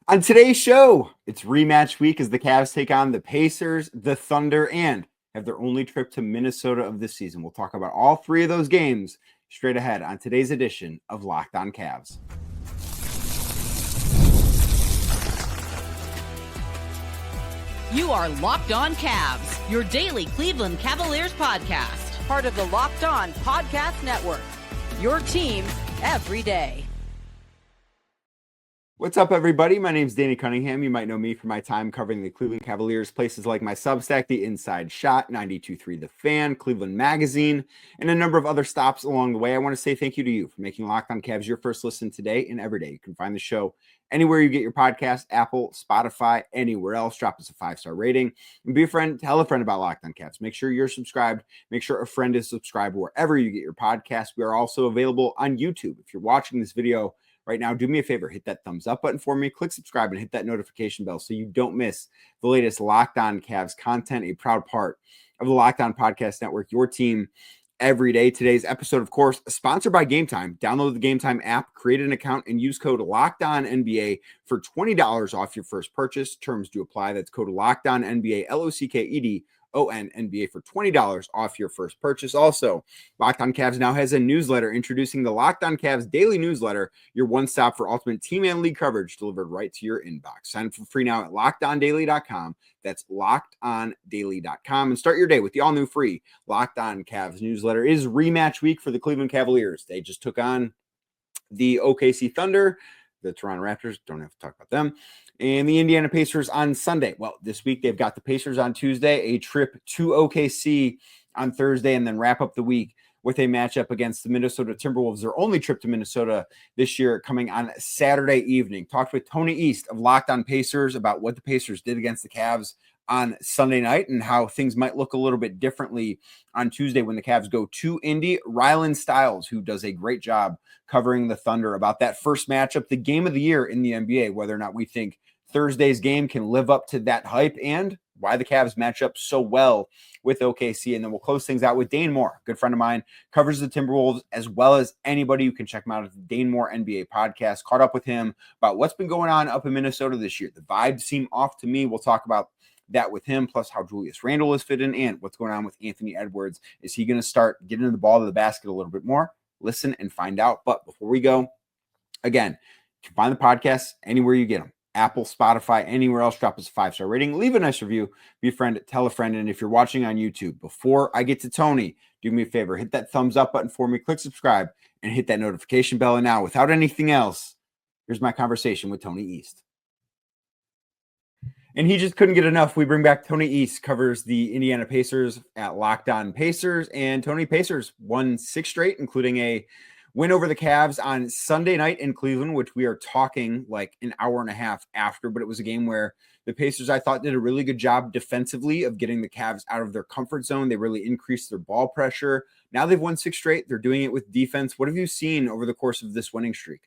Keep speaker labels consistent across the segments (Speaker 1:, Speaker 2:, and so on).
Speaker 1: On today's show, it's rematch week as the Cavs take on the Pacers, the Thunder, and have their only trip to Minnesota of this season. We'll talk about all three of those games straight ahead on today's edition of Locked On Cavs.
Speaker 2: You are Locked On Cavs, your daily Cleveland Cavaliers podcast.
Speaker 3: Part of the Locked On Podcast Network, your team every day.
Speaker 1: What's up, everybody? My name is Dane Cunningham. You might know me from my time covering the Cleveland Cavaliers, places like my Substack, The Inside Shot, 92.3 The Fan, Cleveland Magazine, and a number of other stops along the way. I want to say thank you to you for making Locked On Cavs your first listen today and every day. You can find the show anywhere you get your podcast, Apple, Spotify, anywhere else. Drop us a 5-star rating and be a friend. Tell a friend about Locked On Cavs. Make sure you're subscribed. Make sure a friend is subscribed wherever you get your podcast. We are also available on YouTube. If you're watching this video right now, do me a favor, hit that thumbs up button for me, click subscribe, and hit that notification bell so you don't miss the latest Locked On Cavs content, a proud part of the Locked On Podcast Network, your team every day. Today's episode, of course, sponsored by Game Time. Download the Game Time app, create an account, and use code LOCKEDONNBA for $20 off your first purchase. Terms do apply. That's code LOCKEDONNBA, LOCKEDONNBA for $20 off your first purchase. Also, Locked On Cavs now has a newsletter introducing the Locked On Cavs daily newsletter, your one stop for ultimate team and league coverage delivered right to your inbox. Sign up for free now at LockedOnDaily.com. That's LockedOnDaily.com, and start your day with the all new free Locked On Cavs newsletter. It is rematch week for the Cleveland Cavaliers. They just took on the OKC Thunder. The Toronto Raptors, don't have to talk about them, and the Indiana Pacers on Sunday. Well, this week they've got the Pacers on Tuesday, a trip to OKC on Thursday, and then wrap up the week with a matchup against the Minnesota Timberwolves, their only trip to Minnesota this year, coming on Saturday evening. Talked with Tony East of Locked On Pacers about what the Pacers did against the Cavs on Sunday night and how things might look a little bit differently on Tuesday when the Cavs go to Indy. Rylan Stiles, who does a great job covering the Thunder, about that first matchup, the game of the year in the NBA, whether or not we think Thursday's game can live up to that hype, and why the Cavs match up so well with OKC. And then we'll close things out with Dane Moore, a good friend of mine, covers the Timberwolves as well as anybody. You can check him out at the Dane Moore NBA Podcast. Caught up with him about what's been going on up in Minnesota this year. The vibes seem off to me. We'll talk about that with him, plus how Julius Randle is fit in and what's going on with Anthony Edwards. Is he going to start getting the ball to the basket a little bit more? Listen and find out. But before we go, again, you can find the podcast anywhere you get them. Apple, Spotify, anywhere else. Drop us a 5-star rating. Leave a nice review. Be a friend. Tell a friend. And if you're watching on YouTube, before I get to Tony, do me a favor. Hit that thumbs up button for me. Click subscribe and hit that notification bell. And now, without anything else, here's my conversation with Tony East. And he just couldn't get enough. We bring back Tony East, covers the Indiana Pacers at Locked On Pacers. And Tony, Pacers won 6 straight, including a win over the Cavs on Sunday night in Cleveland, which we are talking like an hour and a half after. But it was a game where the Pacers, I thought, did a really good job defensively of getting the Cavs out of their comfort zone. They really increased their ball pressure. Now they've won 6 straight. They're doing it with defense. What have you seen over the course of this winning streak?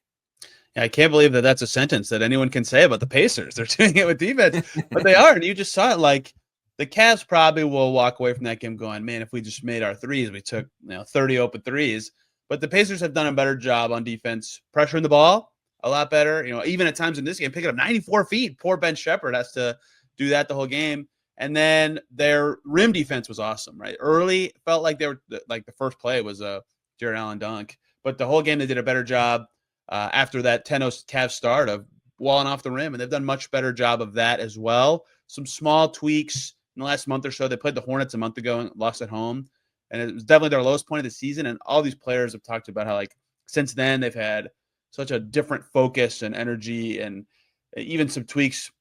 Speaker 4: I can't believe that that's a sentence that anyone can say about the Pacers. They're doing it with defense, but they are. And you just saw it. Like, the Cavs probably will walk away from that game going, man, if we just made our threes, we took 30 open threes. But the Pacers have done a better job on defense, pressuring the ball a lot better. Even at times in this game, picking up 94 feet. Poor Ben Shepherd has to do that the whole game. And then their rim defense was awesome, right? Early, felt like they were like the first play was a Jared Allen dunk. But the whole game, they did a better job. After that 10-0 Cavs start of walling off the rim, and they've done a much better job of that as well. Some small tweaks in the last month or so. They played the Hornets a month ago and lost at home, and it was definitely their lowest point of the season. And all these players have talked about how, like, since then they've had such a different focus and energy, and even some tweaks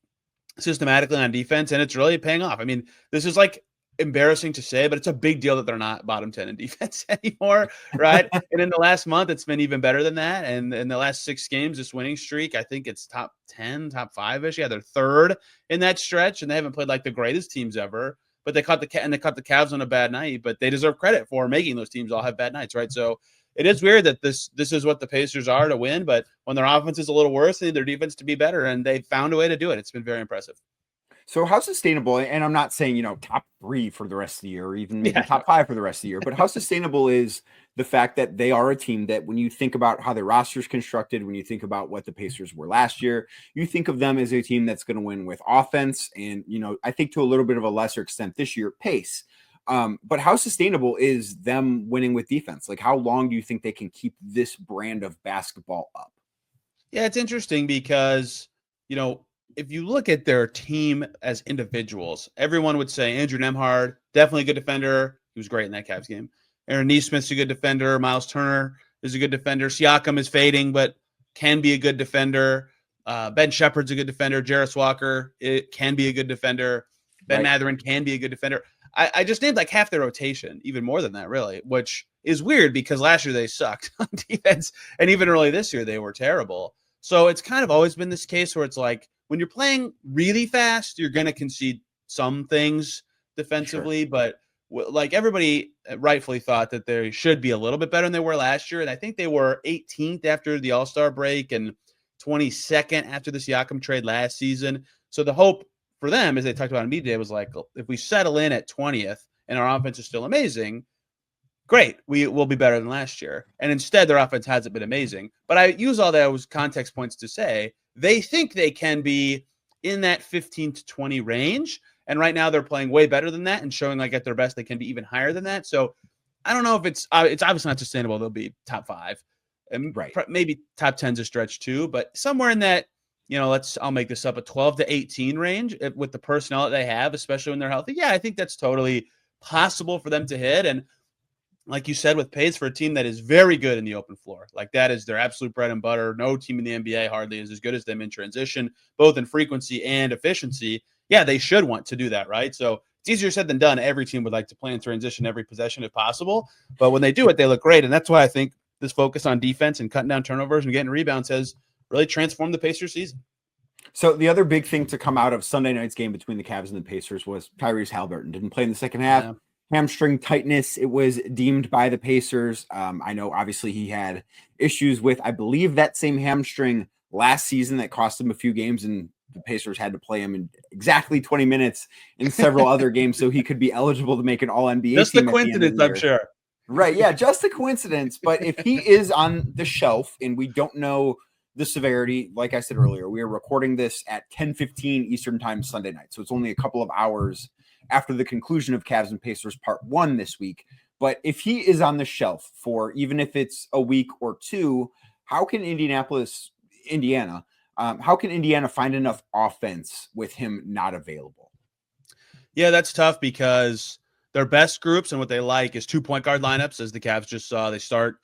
Speaker 4: systematically on defense, and it's really paying off. I mean, this is like embarrassing to say, but it's a big deal that they're not bottom 10 in defense anymore, right? And in the last month, it's been even better than that. And in the last 6 games, this winning streak, I think it's top 10, top 5-ish. Yeah, they're third in that stretch, and they haven't played like the greatest teams ever. But they caught the Cavs on a bad night, but they deserve credit for making those teams all have bad nights, right? So it is weird that this is what the Pacers are to win, but when their offense is a little worse, they need their defense to be better, and they found a way to do it. It's been very impressive.
Speaker 1: So how sustainable, and I'm not saying, top 3 for the rest of the year, or even maybe top 5 for the rest of the year, but how sustainable is the fact that they are a team that when you think about how their roster is constructed, when you think about what the Pacers were last year, you think of them as a team that's going to win with offense. And, I think to a little bit of a lesser extent this year, pace. But how sustainable is them winning with defense? Like, how long do you think they can keep this brand of basketball up?
Speaker 4: Yeah, it's interesting because, if you look at their team as individuals, everyone would say Andrew Nembhard, definitely a good defender. He was great in that Cavs game. Aaron Nesmith's a good defender. Miles Turner is a good defender. Siakam is fading, but can be a good defender. Ben Shepherd's a good defender. Jarris Walker can be a good defender. Ben Mathurin can be a good defender. I just named like half their rotation, even more than that, really, which is weird because last year they sucked on defense, and even early this year they were terrible. So it's kind of always been this case where it's like when you're playing really fast, you're going to concede some things defensively, but like everybody rightfully thought that they should be a little bit better than they were last year. And I think they were 18th after the All-Star break and 22nd after the Siakam trade last season. So the hope for them, as they talked about in media day, was like, if we settle in at 20th and our offense is still amazing, great, we will be better than last year. And instead, their offense hasn't been amazing. But I use all those context points to say they think they can be in that 15 to 20 range. And right now they're playing way better than that and showing like at their best they can be even higher than that. So I don't know if it's obviously not sustainable. They'll be top 5 and maybe top 10's a stretch too, but somewhere in that, I'll make this up, a 12 to 18 range with the personnel that they have, especially when they're healthy. Yeah, I think that's totally possible for them to hit. And like you said, with pace for a team that is very good in the open floor, like that is their absolute bread and butter. No team in the NBA hardly is as good as them in transition, both in frequency and efficiency. Yeah, they should want to do that, right? So it's easier said than done. Every team would like to play in transition every possession if possible. But when they do it, they look great. And that's why I think this focus on defense and cutting down turnovers and getting rebounds has really transformed the Pacers season.
Speaker 1: So the other big thing to come out of Sunday night's game between the Cavs and the Pacers was Tyrese Haliburton didn't play in the second half. Yeah. Hamstring tightness, it was deemed by the Pacers. I know obviously he had issues with, I believe, that same hamstring last season that cost him a few games, and the Pacers had to play him in exactly 20 minutes in several other games so he could be eligible to make an All-NBA
Speaker 4: just
Speaker 1: team.
Speaker 4: Just a coincidence, I'm sure.
Speaker 1: Right, yeah, just a coincidence. But if he is on the shelf and we don't know the severity, like I said earlier, we are recording this at 10:15 Eastern time Sunday night, so it's only a couple of hours after the conclusion of Cavs and Pacers Part 1 this week. But if he is on the shelf for even if it's a week or two, how can Indiana find enough offense with him not available?
Speaker 4: Yeah, that's tough because their best groups and what they like is 2 point guard lineups, as the Cavs just saw. They start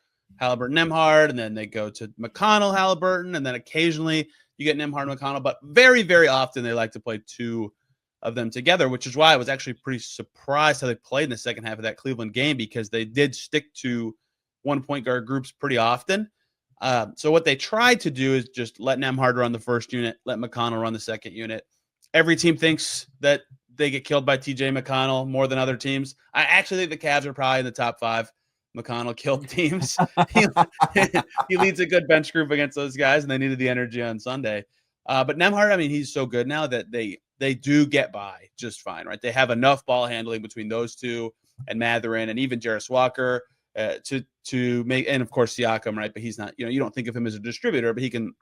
Speaker 4: Haliburton, Nembhard, and then they go to McConnell, Haliburton, and then occasionally you get Nembhard, McConnell. But very, very often they like to play two of them together, which is why I was actually pretty surprised how they played in the second half of that Cleveland game, because they did stick to 1 point guard groups pretty often. So what they tried to do is just let Nembhard run the first unit, let McConnell run the second unit. Every team thinks that they get killed by TJ McConnell more than other teams. I actually think the Cavs are probably in the top 5 McConnell killed teams. He leads a good bench group against those guys, and they needed the energy on Sunday. But Nembhard, I mean, he's so good now that they do get by just fine, right? They have enough ball handling between those two and Mathurin and even Jarris Walker to make, and of course Siakam, right? But he's not, you don't think of him as a distributor, but he can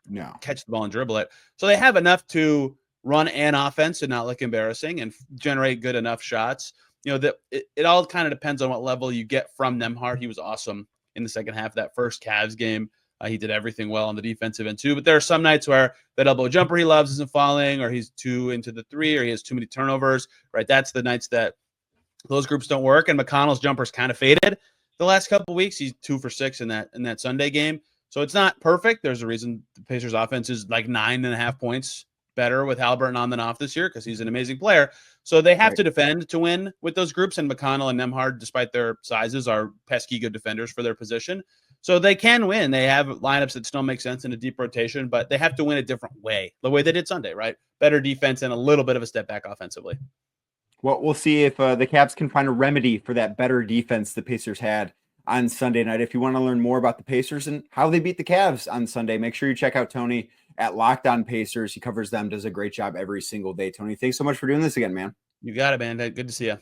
Speaker 4: catch the ball and dribble it. So they have enough to run an offense and not look embarrassing and generate good enough shots. It all kind of depends on what level you get from Nembhard. He was awesome in the second half of that first Cavs game. He did everything well on the defensive end too, but there are some nights where that elbow jumper he loves isn't falling, or he's too into the three, or he has too many turnovers, right? That's the nights that those groups don't work. And McConnell's jumper's kind of faded the last couple of weeks. He's 2 for 6 in that Sunday game. So it's not perfect. There's a reason the Pacers offense is like 9.5 points better with Haliburton on than off this year, because he's an amazing player. So they have to defend to win with those groups, and McConnell and Nembhard, despite their sizes, are pesky good defenders for their position. So they can win. They have lineups that still make sense in a deep rotation, but they have to win a different way, the way they did Sunday, right? Better defense and a little bit of a step back offensively.
Speaker 1: Well, we'll see if the Cavs can find a remedy for that better defense the Pacers had on Sunday night. If you want to learn more about the Pacers and how they beat the Cavs on Sunday, make sure you check out Tony at Locked On Pacers. He covers them, does a great job every single day. Tony, thanks so much for doing this again, man.
Speaker 4: You got it, man. Good to see you.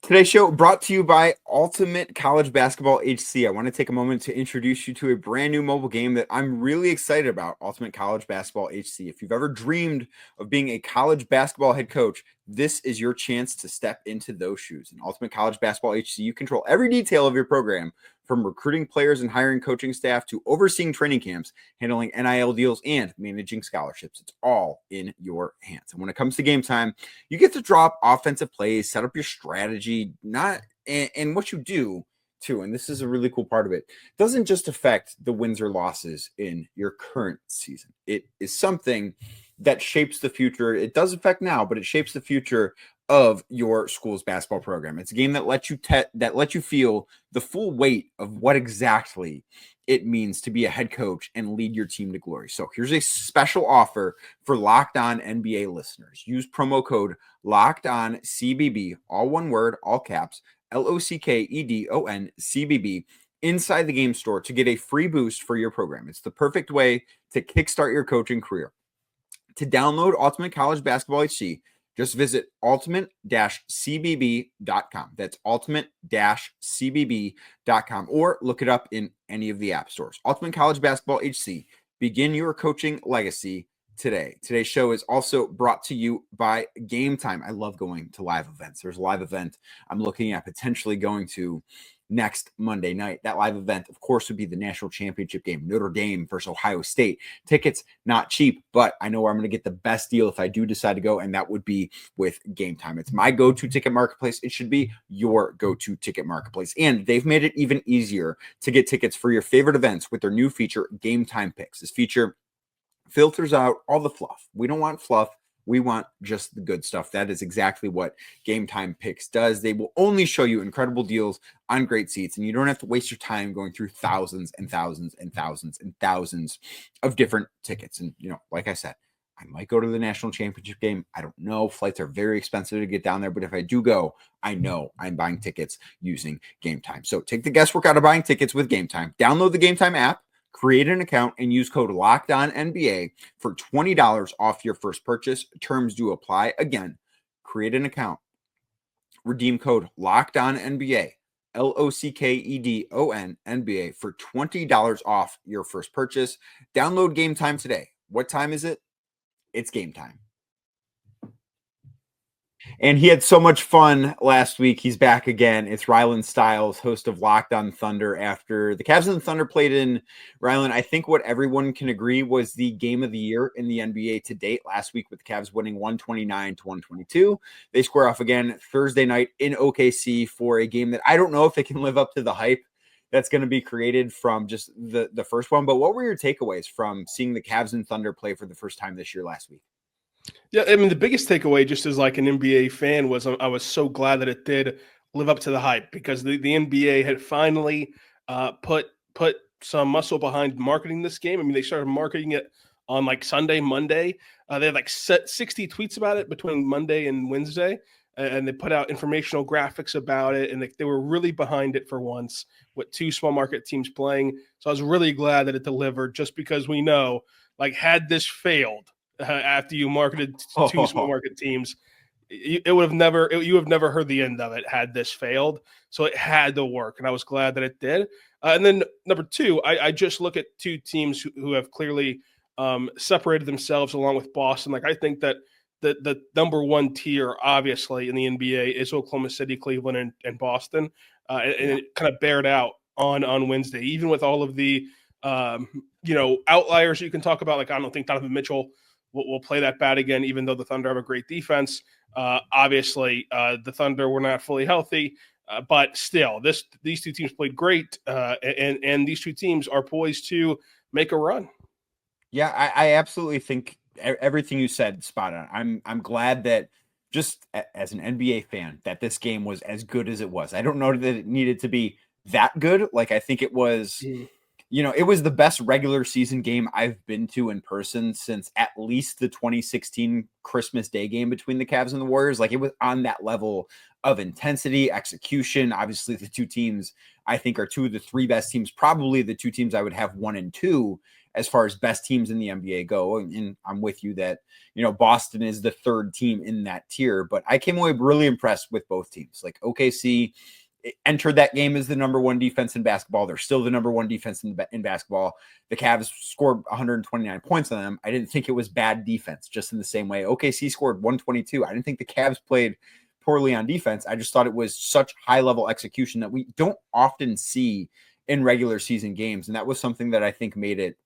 Speaker 1: Today's show brought to you by Ultimate College Basketball HC. I want to take a moment to introduce you to a brand new mobile game that I'm really excited about, Ultimate College Basketball HC. If you've ever dreamed of being a college basketball head coach, this is your chance to step into those shoes. In Ultimate College Basketball HC, you control every detail of your program, from recruiting players and hiring coaching staff to overseeing training camps, handling NIL deals, and managing scholarships. It's all in your hands. And when it comes to game time, you get to drop offensive plays, set up your strategy, and what you do too. And this is a really cool part of it. Doesn't just affect the wins or losses in your current season. It is something that shapes the future. It does affect now, but it shapes the future of your school's basketball program. It's a game that lets you feel the full weight of what exactly it means to be a head coach and lead your team to glory. So here's a special offer for Locked On NBA listeners. Use promo code Locked On CBB, all one word, all caps, LOCKEDON CBB, inside the game store to get a free boost for your program. It's the perfect way to kickstart your coaching career. To download Ultimate College Basketball HC, just visit ultimate-cbb.com. That's ultimate-cbb.com, or look it up in any of the app stores. Ultimate College Basketball HC. Begin your coaching legacy today. Today's show is also brought to you by Game Time. I love going to live events. There's a live event I'm looking at potentially going to next Monday night. That live event, of course, would be the national championship game, Notre Dame versus Ohio State. Tickets not cheap, but I know where I'm going to get the best deal if I do decide to go, and that would be with Game Time. It's my go-to ticket marketplace. It should be your go-to ticket marketplace, and they've made it even easier to get tickets for your favorite events with their new feature, Game Time Picks. This feature filters out all the fluff. We don't want fluff. We want just the good stuff. That is exactly what Game Time Picks does. They will only show you incredible deals on great seats, and you don't have to waste your time going through thousands and thousands and thousands and thousands of different tickets. And, like I said, I might go to the national championship game. I don't know. Flights are very expensive to get down there, but if I do go, I know I'm buying tickets using Game Time. So take the guesswork out of buying tickets with Game Time. Download the Game Time app, create an account, and use code LOCKEDONNBA for $20 off your first purchase. Terms do apply. Again, create an account, redeem code LOCKEDONNBA, LOCKEDON NBA for $20 off your first purchase. Download Game Time today. What time is it? It's game time. And he had so much fun last week. He's back again. It's Rylan Stiles, host of Locked On Thunder. After the Cavs and the Thunder played in, Rylan, I think what everyone can agree was the game of the year in the NBA to date last week, with the Cavs winning 129-122. They square off again Thursday night in OKC for a game that I don't know if it can live up to the hype that's going to be created from just the first one. But what were your takeaways from seeing the Cavs and Thunder play for the first time this year last week?
Speaker 5: Yeah, I mean, the biggest takeaway, just as like an NBA fan, was I was so glad that it did live up to the hype, because the NBA had finally put some muscle behind marketing this game. I mean, they started marketing it on like Sunday, Monday. They had like 60 tweets about it between Monday and Wednesday, and they put out informational graphics about it, and they were really behind it for once, with two small market teams playing. So I was really glad that it delivered, just because we know, like, had this failed, after you marketed two small market teams, you have never heard the end of it had this failed. So it had to work, and I was glad that it did. And then number two, I just look at two teams who have clearly separated themselves along with Boston. Like, I think that the number one tier, obviously, in the NBA is Oklahoma City, Cleveland, and Boston. And it kind of bared out on Wednesday, even with all of the outliers you can talk about. Like, I don't think Donovan Mitchell will play that bad again, even though the Thunder have a great defense. Obviously, the Thunder were not fully healthy, but still, these two teams played great, and these two teams are poised to make a run.
Speaker 1: Yeah, I absolutely think everything you said spot on. I'm glad that, just as an NBA fan, that this game was as good as it was. I don't know that it needed to be that good. Like, I think it was. It was the best regular season game I've been to in person since at least the 2016 Christmas Day game between the Cavs and the Warriors. Like, it was on that level of intensity, execution. Obviously, the two teams I think are two of the three best teams, probably the two teams I would have 1 and 2 as far as best teams in the NBA go. And I'm with you that, Boston is the third team in that tier, but I came away really impressed with both teams. Like OKC entered that game as the number one defense in basketball. They're still the number one defense in basketball. The Cavs scored 129 points on them. I didn't think it was bad defense, just in the same way OKC scored 122. I didn't think the Cavs played poorly on defense. I just thought it was such high level execution that we don't often see in regular season games. And that was something that I think made it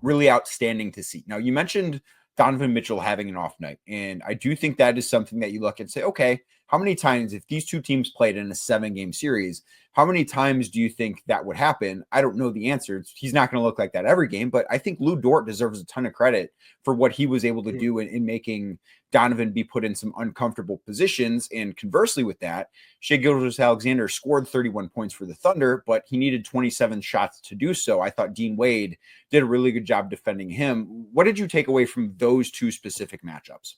Speaker 1: really outstanding to see. Now, you mentioned Donovan Mitchell having an off night. And I do think that is something that you look and say, okay, how many times, if these two teams played in a 7-game series, how many times do you think that would happen? I don't know the answer. He's not going to look like that every game, but I think Lou Dort deserves a ton of credit for what he was able to do in making Donovan be put in some uncomfortable positions. And conversely with that, Shai Gilgeous-Alexander scored 31 points for the Thunder, but he needed 27 shots to do so. I thought Dean Wade did a really good job defending him. What did you take away from those two specific matchups?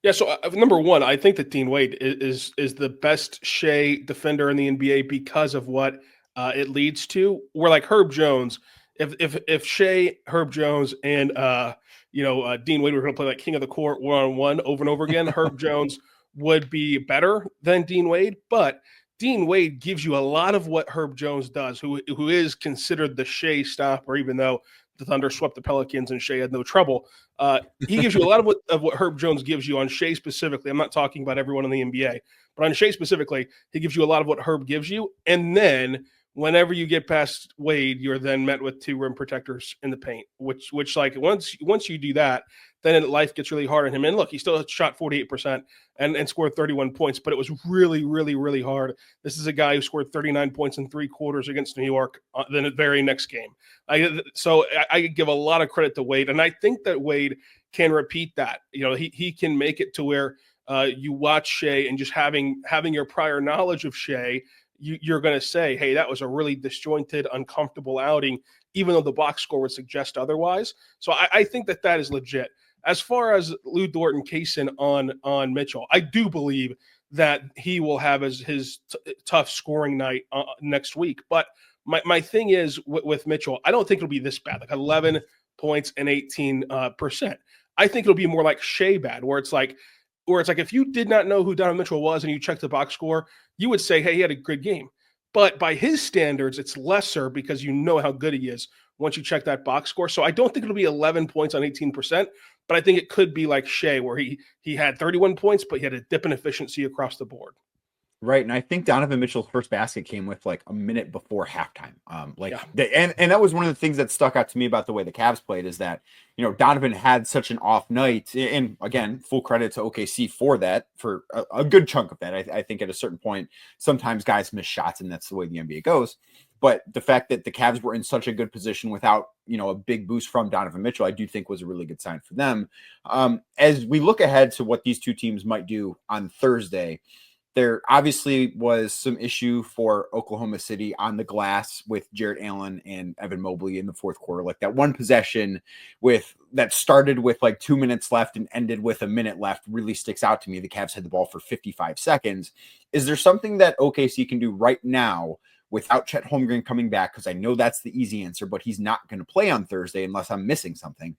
Speaker 5: Yeah, so number one, I think that Dean Wade is the best Shai defender in the NBA because of what it leads to. Where like Herb Jones, if Shai, Herb Jones, and Dean Wade were going to play like king of the court one-on-one over and over again, Herb Jones would be better than Dean Wade. But Dean Wade gives you a lot of what Herb Jones does, who is considered the Shai stopper, even though the Thunder swept the Pelicans and Shai had no trouble. He gives you a lot of what Herb Jones gives you on Shai specifically. I'm not talking about everyone in the NBA, but on Shai specifically, he gives you a lot of what Herb gives you. And then whenever you get past Wade, you're then met with 2 rim protectors in the paint, which like once you do that, then life gets really hard on him. And look, he still shot 48% and scored 31 points, but it was really, really, really hard. This is a guy who scored 39 points in 3 quarters against New York the very next game. So I give a lot of credit to Wade, and I think that Wade can repeat that. He can make it to where you watch Shai and just having your prior knowledge of Shai, you're going to say, hey, that was a really disjointed, uncomfortable outing, even though the box score would suggest otherwise. So I think that is legit. As far as Lou Dort and Kaysen on Mitchell, I do believe that he will have his tough scoring night next week. But my thing is with Mitchell, I don't think it'll be this bad, like 11 points and 18%. I think it'll be more like Shai bad, where it's like if you did not know who Donovan Mitchell was and you checked the box score, you would say, hey, he had a good game. But by his standards, it's lesser because you know how good he is once you check that box score. So I don't think it'll be 11 points on 18%, but I think it could be like Shai, where he had 31 points, but he had a dip in efficiency across the board.
Speaker 1: Right. And I think Donovan Mitchell's first basket came with like a minute before halftime. And that was one of the things that stuck out to me about the way the Cavs played is that, Donovan had such an off night. And again, full credit to OKC for that, for a good chunk of that. I think at a certain point, sometimes guys miss shots, and that's the way the NBA goes. But the fact that the Cavs were in such a good position without, a big boost from Donovan Mitchell, I do think was a really good sign for them. As we look ahead to what these two teams might do on Thursday, there obviously was some issue for Oklahoma City on the glass with Jarrett Allen and Evan Mobley in the fourth quarter. Like that one possession that started with like 2 minutes left and ended with a minute left really sticks out to me. The Cavs had the ball for 55 seconds. Is there something that OKC can do right now without Chet Holmgren coming back? Because I know that's the easy answer, but he's not going to play on Thursday unless I'm missing something.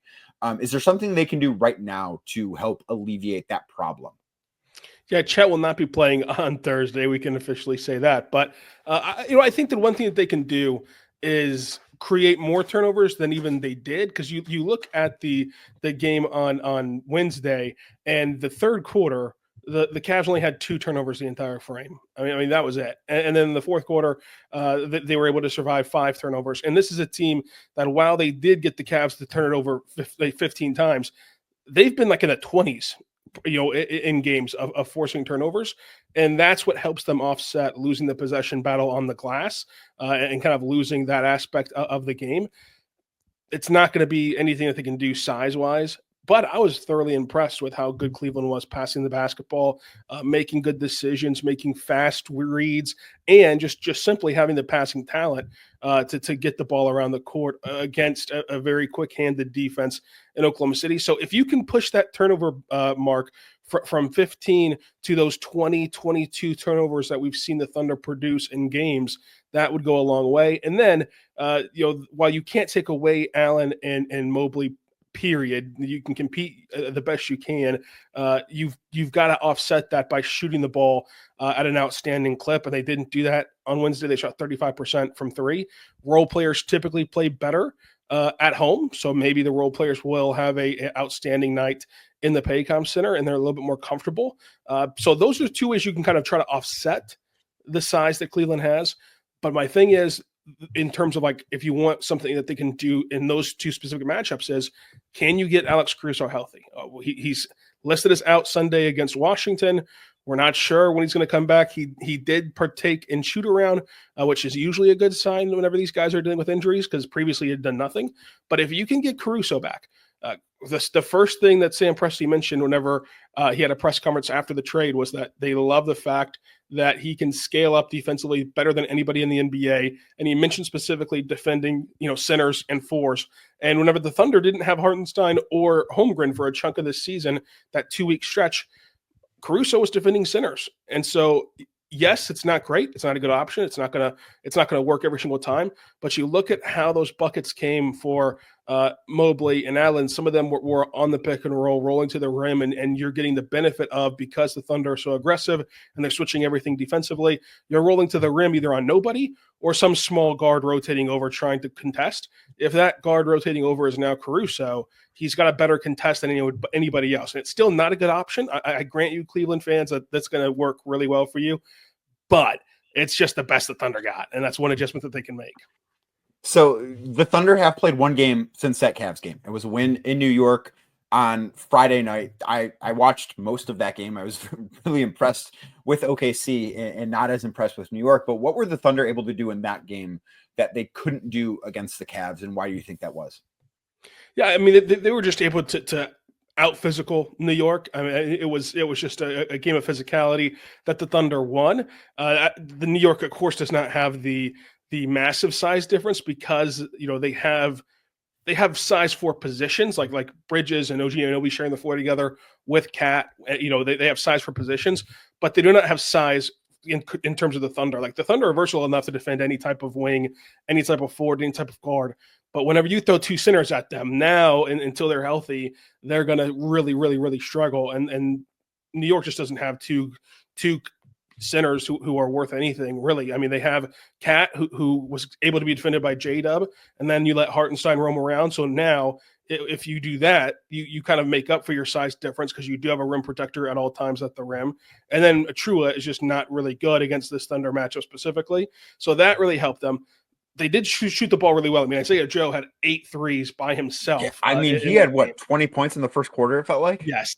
Speaker 1: Is there something they can do right now to help alleviate that problem?
Speaker 5: Yeah, Chet will not be playing on Thursday. We can officially say that. But, I think that one thing that they can do is create more turnovers than even they did. Because you look at the game on Wednesday and the third quarter, the Cavs only had 2 turnovers the entire frame. I mean that was it. And then in the fourth quarter, they were able to survive 5 turnovers. And this is a team that while they did get the Cavs to turn it over 15 times, they've been like in the 20s. In games of forcing turnovers. And that's what helps them offset losing the possession battle on the glass and kind of losing that aspect of the game. It's not going to be anything that they can do size-wise, but I was thoroughly impressed with how good Cleveland was passing the basketball, making good decisions, making fast reads, and just simply having the passing talent to get the ball around the court against a very quick-handed defense in Oklahoma City. So if you can push that turnover mark from 15 to those 20, 22 turnovers that we've seen the Thunder produce in games, that would go a long way. And then, while you can't take away Allen and Mobley, period, you can compete the best you can. You've got to offset that by shooting the ball at an outstanding clip, and they didn't do that on Wednesday. They shot 35% from three. Role players typically play better at home, so maybe the role players will have a outstanding night in the Paycom Center, and they're a little bit more comfortable. So those are two ways you can kind of try to offset the size that Cleveland has. But my thing is, in terms of like, if you want something that they can do in those two specific matchups, is can you get Alex Caruso healthy? He's listed as out Sunday against Washington. We're not sure when he's going to come back. He did partake in shoot around, which is usually a good sign whenever these guys are dealing with injuries, because previously he had done nothing. But if you can get Caruso back, the first thing that Sam Presti mentioned whenever he had a press conference after the trade was that they love the fact that he can scale up defensively better than anybody in the NBA. And he mentioned specifically defending, centers and fours. And whenever the Thunder didn't have Hartenstein or Holmgren for a chunk of this season, that 2-week stretch, Caruso was defending centers. And so, yes, it's not great. It's not a good option. It's not gonna work every single time. But you look at how those buckets came for Mobley and Allen. Some of them were on the pick and roll, rolling to the rim, and you're getting the benefit of, because the Thunder are so aggressive and they're switching everything defensively, you're rolling to the rim either on nobody or some small guard rotating over trying to contest. If that guard rotating over is now Caruso, he's got a better contest than anybody else. And it's still not a good option. I grant you, Cleveland fans, that's going to work really well for you, but it's just the best the Thunder got, and that's one adjustment that they can make.
Speaker 1: So the Thunder have played one game since that Cavs game. It was a win in New York on Friday night. I watched most of that game. I was really impressed with OKC and not as impressed with New York. But what were the Thunder able to do in that game that they couldn't do against the Cavs, and why do you think that was?
Speaker 5: Yeah, I mean, they were just able to out physical New York. I mean, it was just a game of physicality that the Thunder won. The New York, of course, does not have the massive size difference, because they have size for positions like Bridges and OG Anunoby sharing the floor together with Cat. They have size for positions, but they do not have size in terms of the Thunder. Like, the Thunder are versatile enough to defend any type of wing, any type of forward, any type of guard. But whenever you throw two centers at them now, until they're healthy, they're going to really, really, really struggle. And New York just doesn't have two centers who are worth anything, really. I mean, they have Cat, who was able to be defended by J-Dub, and then you let Hartenstein roam around. So now, if you do that, you kind of make up for your size difference, because you do have a rim protector at all times at the rim. And then Trua is just not really good against this Thunder matchup specifically. So that really helped them. They did shoot the ball really well. I mean, Isaiah Joe had 8 threes by himself.
Speaker 1: Yeah, I mean, he had 20 points in the first quarter, it felt like?
Speaker 5: Yes.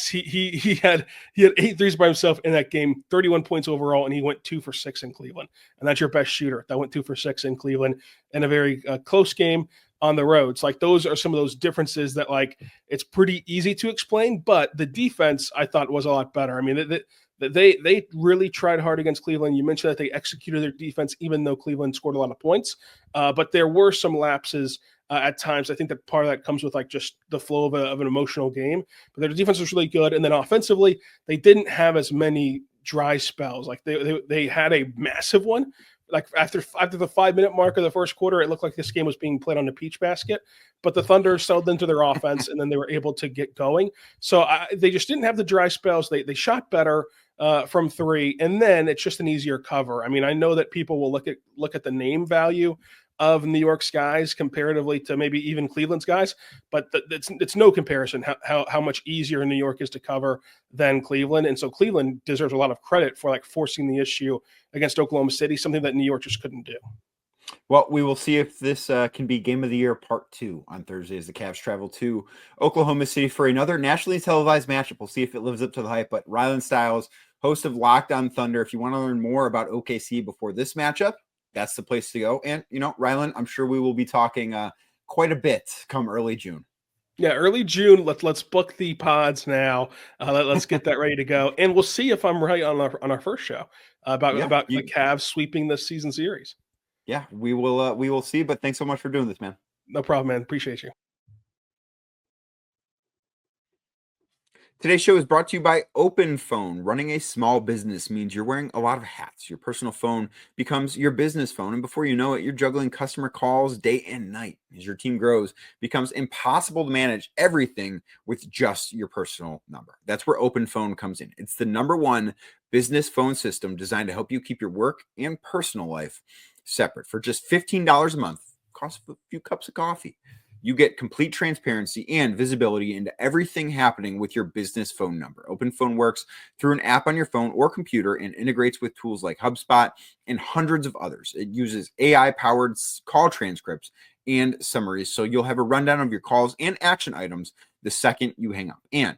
Speaker 5: He had 8 threes by himself in that game, 31 points overall, and he went 2 for 6 in Cleveland. And that's your best shooter. That went 2 for 6 in Cleveland in a very close game on the road. It's like, those are some of those differences that, like, it's pretty easy to explain, but the defense, I thought, was a lot better. I mean, they really tried hard against Cleveland. You mentioned that they executed their defense, even though Cleveland scored a lot of points. But there were some lapses at times. I think that part of that comes with, like, just the flow of an emotional game. But their defense was really good. And then offensively, they didn't have as many dry spells. Like, they had a massive one. Like, after the 5-minute mark of the first quarter, it looked like this game was being played on the peach basket. But the Thunder settled into their offense, and then they were able to get going. So they just didn't have the dry spells. They shot better from three, and then it's just an easier cover. I mean, I know that people will look at the name value of New York's guys comparatively to maybe even Cleveland's guys, but it's no comparison how much easier New York is to cover than Cleveland. And so Cleveland deserves a lot of credit for, like, forcing the issue against Oklahoma City, something that New York just couldn't do.
Speaker 1: Well, we will see if this can be Game of the Year Part 2 on Thursday as the Cavs travel to Oklahoma City for another nationally televised matchup. We'll see if it lives up to the hype. But Rylan Stiles, host of Locked On Thunder, if you want to learn more about OKC before this matchup, that's the place to go. And, Rylan, I'm sure we will be talking quite a bit come early June.
Speaker 5: Yeah, early June. Let's book the pods now. Let's get that ready to go, and we'll see if I'm right on our first show about the Cavs sweeping this season series.
Speaker 1: Yeah, we will see. But thanks so much for doing this, man.
Speaker 5: No problem, man. Appreciate you.
Speaker 1: Today's show is brought to you by Open Phone. Running a small business means you're wearing a lot of hats. Your personal phone becomes your business phone, and before you know it, you're juggling customer calls day and night. As your team grows, it becomes impossible to manage everything with just your personal number. That's where Open Phone comes in. It's the #1 business phone system designed to help you keep your work and personal life separate. For just $15 a month, costs a few cups of coffee. You get complete transparency and visibility into everything happening with your business phone number. Open Phone works through an app on your phone or computer and integrates with tools like HubSpot and hundreds of others. It uses AI-powered call transcripts and summaries, so you'll have a rundown of your calls and action items the second you hang up. And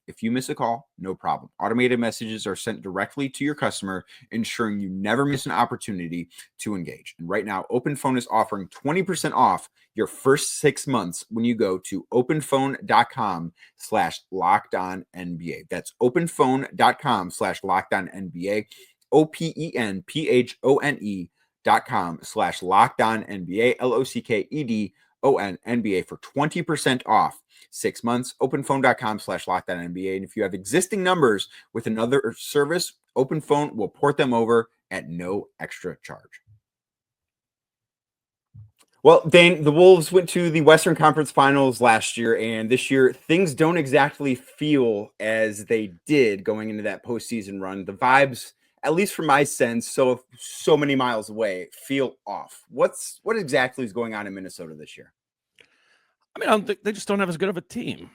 Speaker 1: if you miss a call, no problem. Automated messages are sent directly to your customer, ensuring you never miss an opportunity to engage. And right now, Open Phone is offering 20% off your first 6 months when you go to openphone.com/lockedonnba. That's openphone.com/lockedonnba. openphone.com/lockedonnba. LOCKEDONNBA for 20% off 6 months. Openphone.com/lockedonnba. And if you have existing numbers with another service, Open Phone will port them over at no extra charge. Well, Dane, the Wolves went to the Western Conference Finals last year, and this year things don't exactly feel as they did going into that postseason run. The vibes, at least from my sense, so many miles away, feel off. What exactly is going on in Minnesota this year?
Speaker 6: I mean, I don't think they just don't have as good of a team.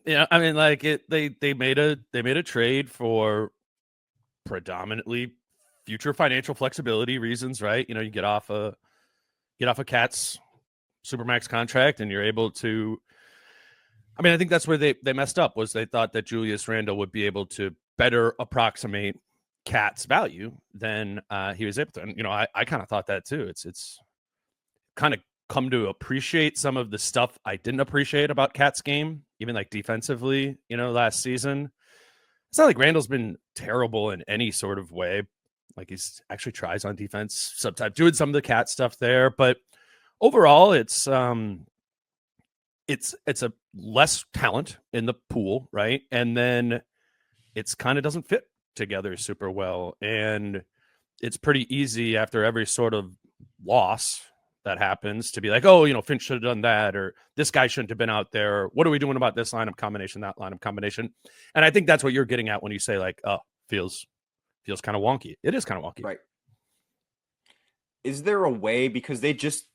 Speaker 6: Yeah, I mean, like they made a trade for predominantly future financial flexibility reasons, right? You know, you get off a Cat's Supermax contract, and you're able to. I mean, I think that's where they messed up, was they thought that Julius Randle would be able to better approximate Cat's value than he was able to. And, you know, I kind of thought that too. It's kind of come to appreciate some of the stuff I didn't appreciate about Cat's game, even like defensively, you know, last season. It's not like Randall's been terrible in any sort of way. Like, he's actually tries on defense, sometimes doing some of the Cat stuff there, but overall it's a less talent in the pool, right? And then it's kind of doesn't fit together super well. And it's pretty easy after every sort of loss that happens to be like, oh, you know, Finch should have done that, or this guy shouldn't have been out there. What are we doing about this lineup combination, that lineup combination? And I think that's what you're getting at when you say like, oh, feels kind of wonky. It is kind of wonky.
Speaker 1: Right. Is there a way, because they just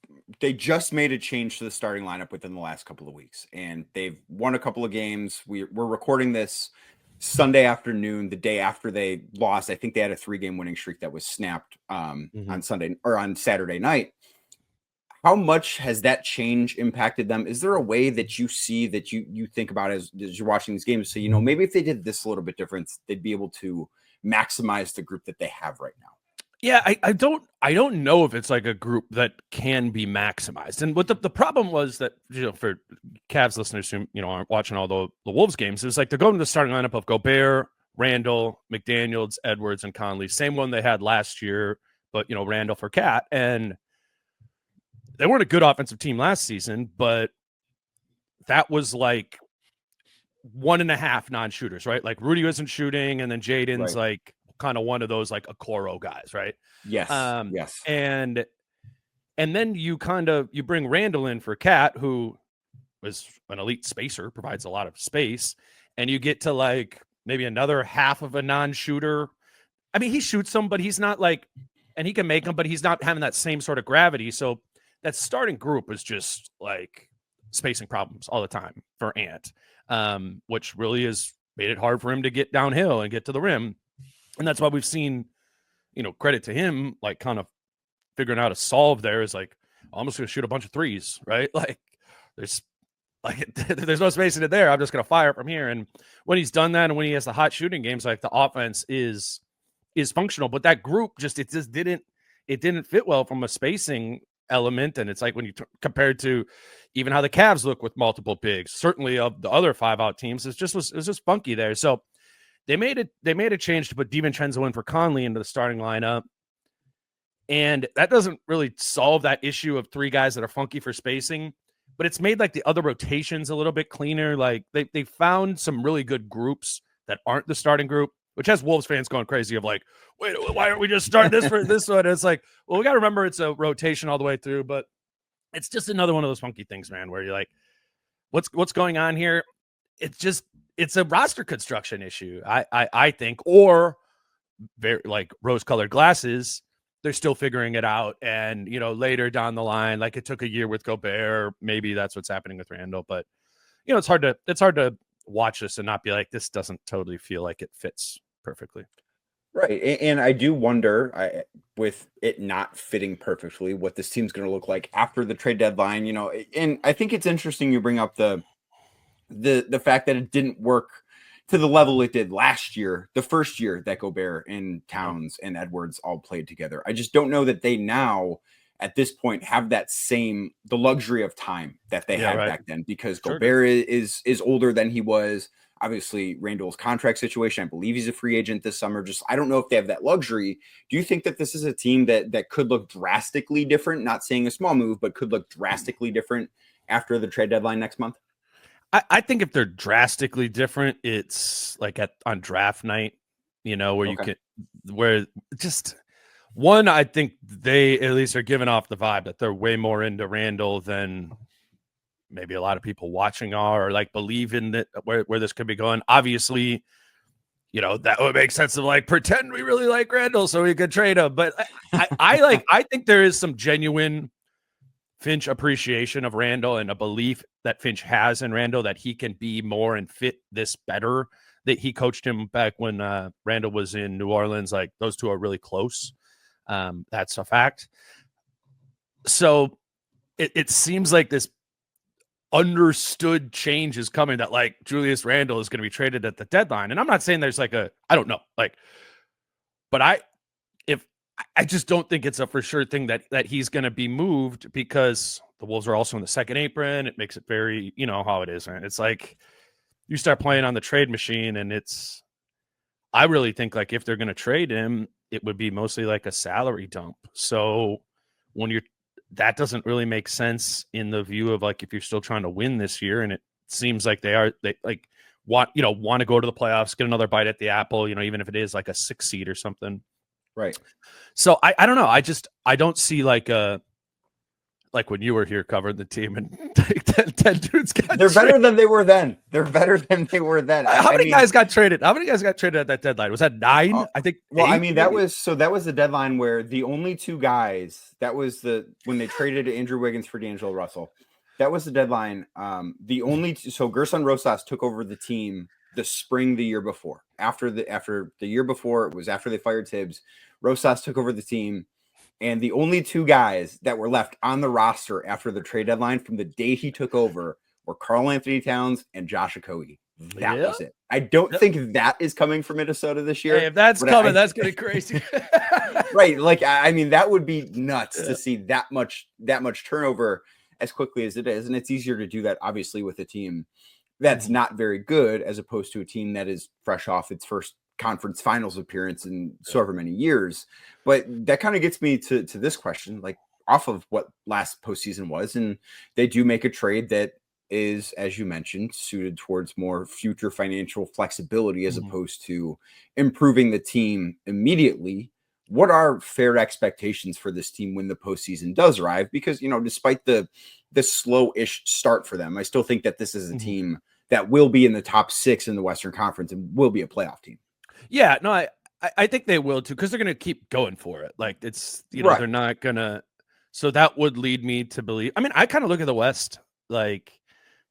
Speaker 1: made a change to the starting lineup within the last couple of weeks, and they've won a couple of games. We're recording this Sunday afternoon, the day after they lost. I think they had a 3-game winning streak that was snapped on Sunday or on Saturday night. How much has that change impacted them? Is there a way that you see, that you think about as you're watching these games? So, you know, maybe if they did this a little bit different, they'd be able to maximize the group that they have right now.
Speaker 6: Yeah, I don't know if it's like a group that can be maximized. And what the problem was that, you know, for Cavs listeners who, you know, aren't watching all the Wolves games, is like they're going to the starting lineup of Gobert, Randle, McDaniels, Edwards, and Conley. Same one they had last year, but, you know, Randle for Cat. And they weren't a good offensive team last season, but that was like 1.5 non-shooters, right? Like Rudy wasn't shooting, and then Jaden's like kind of one of those like Okoro guys, right?
Speaker 1: Yes. Yes.
Speaker 6: And then you bring Randle in for Cat, who was an elite spacer, provides a lot of space, and you get to like maybe another half of a non-shooter. I mean, he shoots them, but he's not like, and he can make them, but he's not having that same sort of gravity. So that starting group is just like spacing problems all the time for Ant, which really has made it hard for him to get downhill and get to the rim. And that's why we've seen, you know, credit to him, like kind of figuring out a solve there is like, I'm just going to shoot a bunch of threes, right? Like there's no space in it there. I'm just going to fire from here. And when he's done that, and when he has the hot shooting games, like the offense is functional, but that group it didn't fit well from a spacing element. And it's like when you compared to even how the Cavs look with multiple bigs, certainly of the other 5-out teams, it was just funky there. So they made a change to put DiVincenzo in for Conley into the starting lineup. And that doesn't really solve that issue of 3 guys that are funky for spacing, but it's made like the other rotations a little bit cleaner. Like they found some really good groups that aren't the starting group, which has Wolves fans going crazy of like, wait, why aren't we just starting this for this one? And it's like, well, we got to remember it's a rotation all the way through, but it's just another one of those funky things, man, where you're like, what's going on here? It's a roster construction issue, I think, or very like rose-colored glasses. They're still figuring it out, and later down the line, like it took a year with Gobert, maybe that's what's happening with Randle. But it's hard to watch this and not be like, this doesn't totally feel like it fits perfectly.
Speaker 1: Right. And I do wonder, with it not fitting perfectly, what this team's going to look like after the trade deadline. And I think it's interesting you bring up the fact that it didn't work to the level it did last year, the first year that Gobert and Towns and Edwards all played together. I just don't know that they now, at this point, have the luxury of time that they had back then, because Gobert is older than he was. Obviously, Randle's contract situation, I believe he's a free agent this summer. I don't know if they have that luxury. Do you think that this is a team that could look drastically different? Not saying a small move, but could look drastically different after the trade deadline next month?
Speaker 6: I think if they're drastically different, it's like on draft night, where you can, where just one, I think they at least are giving off the vibe that they're way more into Randle than maybe a lot of people watching are, or like believe in that where this could be going. Obviously, that would make sense of like pretend we really like Randle so we could trade him. But I think there is some genuine Finch appreciation of Randle and a belief that Finch has in Randle that he can be more and fit this better, that he coached him back when Randle was in New Orleans. Like those two are really close. That's a fact. So it seems like this understood change is coming, that like Julius Randle is going to be traded at the deadline. And I'm not saying there's like I don't know, like, but I just don't think it's a for sure thing that he's going to be moved, because the Wolves are also in the second apron. It makes it very, how it is, man. It's like you start playing on the trade machine, and I really think like if they're going to trade him, it would be mostly like a salary dump. So that doesn't really make sense in the view of like, if you're still trying to win this year, and it seems like they like want to go to the playoffs, get another bite at the apple, even if it is like a 6 seed or something.
Speaker 1: Right.
Speaker 6: So I don't know. I don't see like when you were here covering the team and 10 dudes got
Speaker 1: They're
Speaker 6: traded.
Speaker 1: better than they were then. How
Speaker 6: many guys got traded? How many guys got traded at that deadline? Was that 9? I think.
Speaker 1: Well,
Speaker 6: 8,
Speaker 1: I mean, that was the deadline where the only two guys, that was when they traded Andrew Wiggins for D'Angelo Russell. That was the deadline. So Gerson Rosas took over the team the spring the year before. After the year before, it was after they fired Tibbs. Rosas took over the team, and the only two guys that were left on the roster after the trade deadline from the day he took over were Karl Anthony Towns and Josh Okogie. That was it. I don't think that is coming from Minnesota this year.
Speaker 6: Hey, if that's coming, that's going to be crazy.
Speaker 1: Right. Like, I mean, that would be nuts to see that much turnover as quickly as it is. And it's easier to do that, obviously, with a team that's not very good, as opposed to a team that is fresh off its first conference finals appearance in so ever many years. But that kind of gets me to this question, like off of what last postseason was. And they do make a trade that is, as you mentioned, suited towards more future financial flexibility as opposed to improving the team immediately. What are fair expectations for this team when the postseason does arrive? Because, despite the slow-ish start for them, I still think that this is a team that will be in the top 6 in the Western Conference and will be a playoff team.
Speaker 6: Yeah, no, I think they will too, because they're going to keep going for it. Like it's, they're not going to. So that would lead me to believe. I mean, I kind of look at the West, like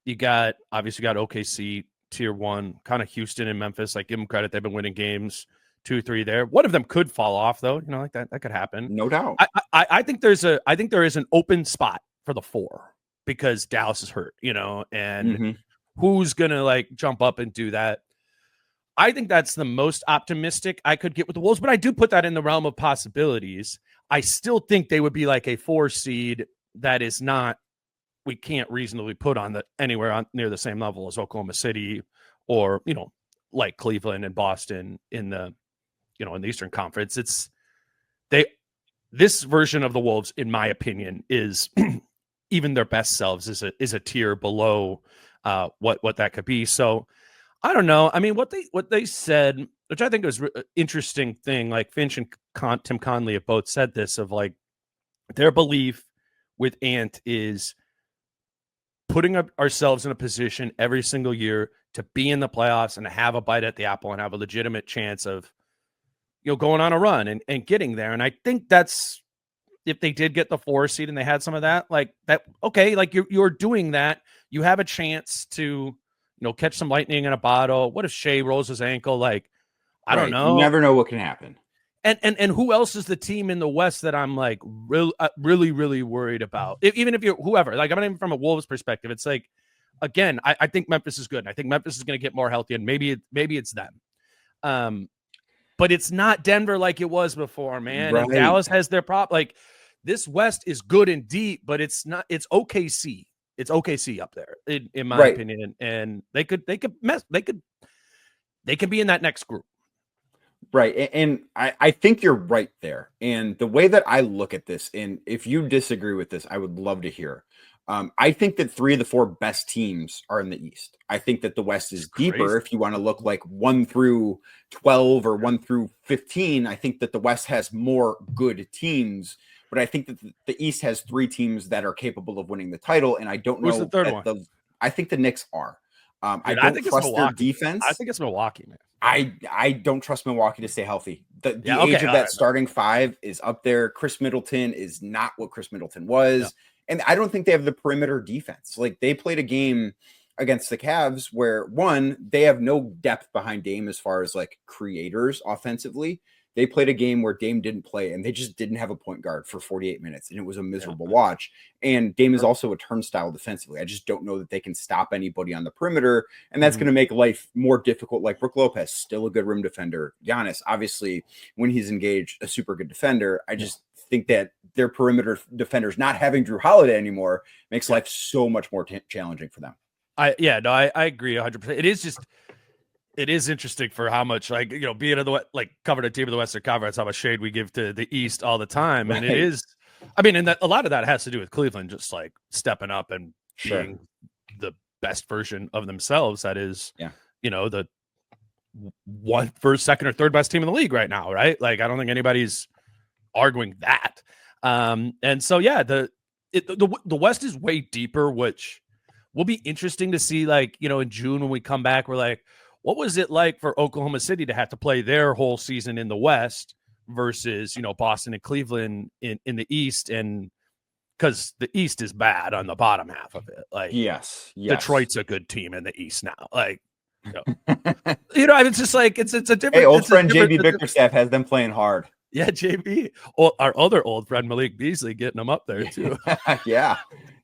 Speaker 6: you got OKC tier 1, kind of Houston and Memphis. Like give them credit, they've been winning games 2, 3 there. One of them could fall off though. Like that could happen.
Speaker 1: No doubt.
Speaker 6: I think there is an open spot for the 4 because Dallas is hurt. And who's going to like jump up and do that? I think that's the most optimistic I could get with the Wolves, but I do put that in the realm of possibilities. I still think they would be like a 4 seed that is not, we can't reasonably put on anywhere near the same level as Oklahoma City or, like Cleveland and Boston in the Eastern Conference. This version of the Wolves, in my opinion, is even their best selves is a tier below what that could be. So I don't know. I mean, what they said, which I think was an interesting thing, like Finch and Tim Conley have both said this, of like their belief with Ant is putting ourselves in a position every single year to be in the playoffs and to have a bite at the apple and have a legitimate chance of, going on a run and getting there. And I think that's, if they did get the 4 seed and they had some of that, like that, okay, like you're doing that, you have a chance to, catch some lightning in a bottle. What if Shea rolls his ankle? Like, I don't know.
Speaker 1: You never know what can happen.
Speaker 6: And who else is the team in the West that I'm like really, really worried about? Even if you're whoever, like I'm not even from a Wolves perspective. It's like, again, I think Memphis is good. And I think Memphis is going to get more healthy, and maybe it's them. But it's not Denver like it was before, man.
Speaker 1: Right.
Speaker 6: And Dallas has their prop. Like this West is good and deep, but it's not. It's OKC. It's OKC up there, in my opinion. And they could be in that next group.
Speaker 1: Right. And I think you're right there. And the way that I look at this, and if you disagree with this, I would love to hear. I think that 3 of the 4 best teams are in the East. I think that the West is deeper. If you want to look like 1 through 12 or 1 through 15, I think that the West has more good teams. But I think that the East has 3 teams that are capable of winning the title. And I don't know.
Speaker 6: Who's the third one?
Speaker 1: I think the Knicks are. I
Speaker 6: think
Speaker 1: don't trust their
Speaker 6: Milwaukee.
Speaker 1: defense.
Speaker 6: I think it's Milwaukee, man.
Speaker 1: I don't trust Milwaukee to stay healthy. The age of that starting 5 is up there. Chris Middleton is not what Chris Middleton was. Yeah. And I don't think they have the perimeter defense. Like they played a game against the Cavs where, one, they have no depth behind Dame as far as like creators offensively. They played a game where Dame didn't play, and they just didn't have a point guard for 48 minutes, and it was a miserable watch. And Dame is also a turnstile defensively. I just don't know that they can stop anybody on the perimeter, and that's going to make life more difficult. Like Brook Lopez, still a good rim defender. Giannis, obviously, when he's engaged, a super good defender. I just think that their perimeter defenders not having Drew Holiday anymore makes life so much more challenging for them.
Speaker 6: I agree 100%. It is interesting for how much, like, being in the like covered a team of the Western Conference, how much shade we give to the East all the time. And it is, I mean, and that a lot of that has to do with Cleveland just like stepping up and being the best version of themselves. That is, the first, second, or third best team in the league right now, right? Like, I don't think anybody's arguing that. And so, the West is way deeper, which will be interesting to see. Like, in June when we come back, we're like, what was it like for Oklahoma City to have to play their whole season in the West versus, Boston and Cleveland in the East? And because the East is bad on the bottom half of it. Like, yes. Detroit's a good team in the East now. Like, it's just like, it's a different.
Speaker 1: Hey, old friend JB Bickerstaff has them playing hard.
Speaker 6: Yeah, JB. Our other old friend Malik Beasley getting them up there too.
Speaker 1: Yeah.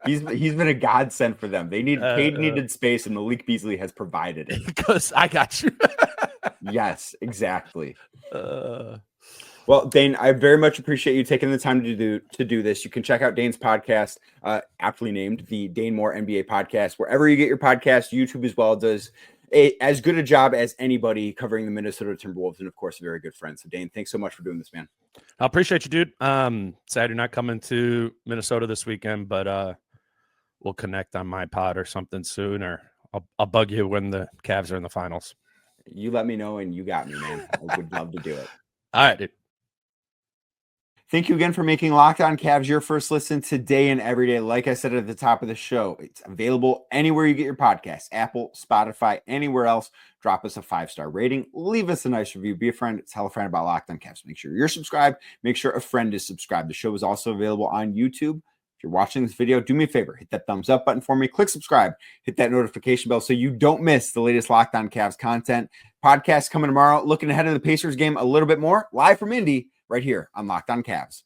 Speaker 1: He's been a godsend for them. They needed space, and Malik Beasley has provided it.
Speaker 6: Because I got you.
Speaker 1: Yes, exactly. Well, Dane, I very much appreciate you taking the time to do this. You can check out Dane's podcast, aptly named the Dane Moore NBA Podcast, wherever you get your podcast. YouTube as well does as good a job as anybody covering the Minnesota Timberwolves, and of course, a very good friend. So, Dane, thanks so much for doing this, man.
Speaker 6: I appreciate you, dude. Sad you're not coming to Minnesota this weekend, but we'll connect on my pod or something soon, or I'll bug you when the Cavs are in the finals.
Speaker 1: You let me know, and you got me, man. I would love to do it.
Speaker 6: All right, dude.
Speaker 1: Thank you again for making Locked On Cavs your first listen today and every day. Like I said at the top of the show, it's available anywhere you get your podcasts, Apple, Spotify, anywhere else. Drop us a 5-star rating. Leave us a nice review. Be a friend. Tell a friend about Locked On Cavs. Make sure you're subscribed. Make sure a friend is subscribed. The show is also available on YouTube. If you're watching this video, do me a favor. Hit that thumbs up button for me. Click subscribe. Hit that notification bell so you don't miss the latest Locked On Cavs content. Podcast coming tomorrow. Looking ahead of the Pacers game a little bit more. Live from Indy right here on Locked On Cavs.